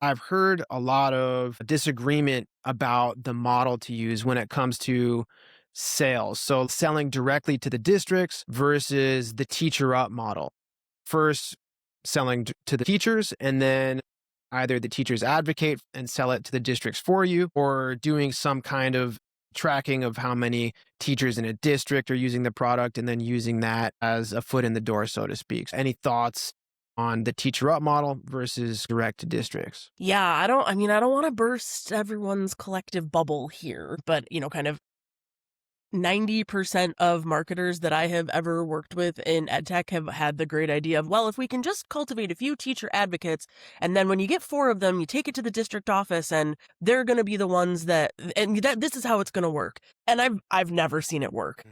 I've heard a lot of disagreement about the model to use when it comes to sales. So selling directly to the districts versus the teacher up model. First, selling to the teachers, and then either the teachers advocate and sell it to the districts for you, or doing some kind of tracking of how many teachers in a district are using the product and then using that as a foot in the door, so to speak. Any thoughts on the teacher up model versus direct to districts? Yeah, I don't want to burst everyone's collective bubble here, but, kind of 90% of marketers that I have ever worked with in EdTech have had the great idea of, well, if we can just cultivate a few teacher advocates, and then when you get 4 of them, you take it to the district office, and they're going to be the ones that this is how it's going to work. And I've never seen it work.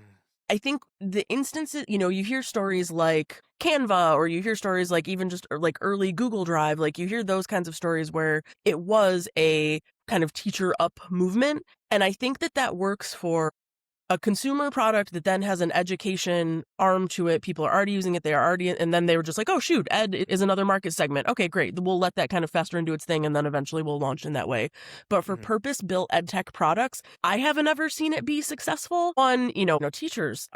I think the instances, you hear stories like Canva, or you hear stories like even just like early Google Drive, like you hear those kinds of stories where it was a kind of teacher up movement. And I think that works for a consumer product that then has an education arm to it. People are already using it. They are already, and then they were just like, oh, shoot, ed is another market segment. Okay, great. We'll let that kind of fester into its thing, and then eventually we'll launch in that way. But for purpose-built ed tech products, I haven't ever seen it be successful. One, teachers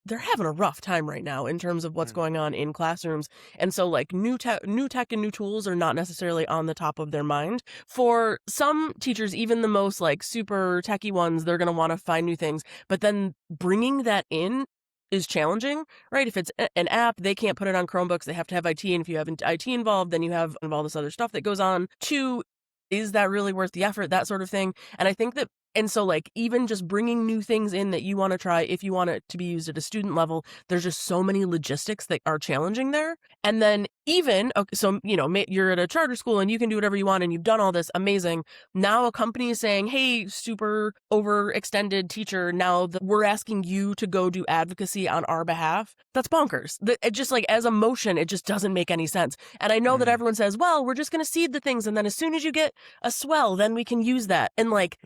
they're having a rough time right now in terms of what's going on in classrooms. And so like new tech and new tools are not necessarily on the top of their mind. For some teachers, even the most like super techie ones, they're going to want to find new things. But then bringing that in is challenging, right? If it's an app, they can't put it on Chromebooks. They have to have IT. And if you have IT involved, then you have all this other stuff that goes on. Two, is that really worth the effort? That sort of thing. And I think that and so like even just bringing new things in that you want to try, if you want it to be used at a student level, there's just so many logistics that are challenging there. And then even, okay, so, you're at a charter school and you can do whatever you want and you've done all this, amazing. Now a company is saying, hey, super overextended teacher, now we're asking you to go do advocacy on our behalf. That's bonkers. It just like as a motion, it just doesn't make any sense. And I know that everyone says, well, we're just going to seed the things. And then as soon as you get a swell, then we can use that. And like,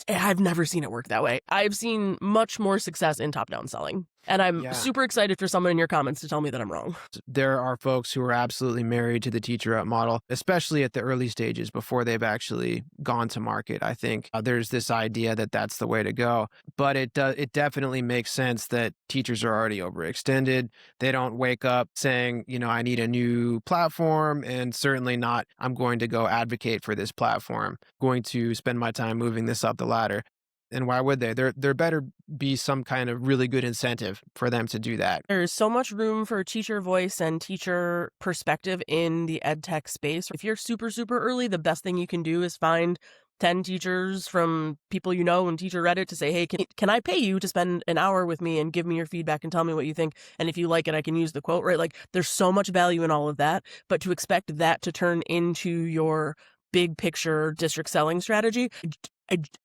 I've never seen it work that way. I've seen much more success in top-down selling. And I'm super excited for someone in your comments to tell me that I'm wrong. There are folks who are absolutely married to the teacher up model, especially at the early stages before they've actually gone to market. I think there's this idea that that's the way to go, but it definitely makes sense that teachers are already overextended. They don't wake up saying, I need a new platform, and certainly not, I'm going to go advocate for this platform, going to spend my time moving this up the ladder. And why would they? There better be some kind of really good incentive for them to do that. There's so much room for teacher voice and teacher perspective in the ed tech space. If you're super, super early, the best thing you can do is find 10 teachers from people you know and teacher Reddit to say, hey, can I pay you to spend an hour with me and give me your feedback and tell me what you think? And if you like it, I can use the quote, right? Like there's so much value in all of that. But to expect that to turn into your big picture district selling strategy,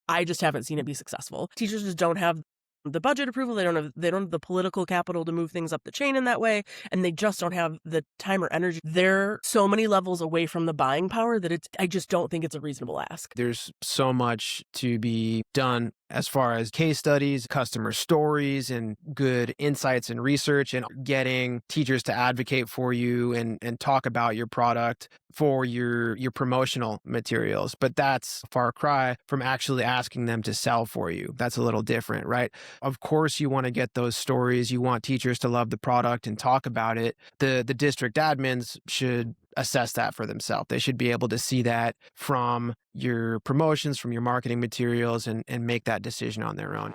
I just haven't seen it be successful. Teachers just don't have the budget approval. They don't have the political capital to move things up the chain in that way. And they just don't have the time or energy. They're so many levels away from the buying power that I just don't think it's a reasonable ask. There's so much to be done as far as case studies, customer stories, and good insights and research, and getting teachers to advocate for you and talk about your product for your promotional materials. But that's a far cry from actually asking them to sell for you. That's a little different, right? Of course, you want to get those stories. You want teachers to love the product and talk about it. The district admins should assess that for themselves. They should be able to see that from your promotions, from your marketing materials, and make that decision on their own.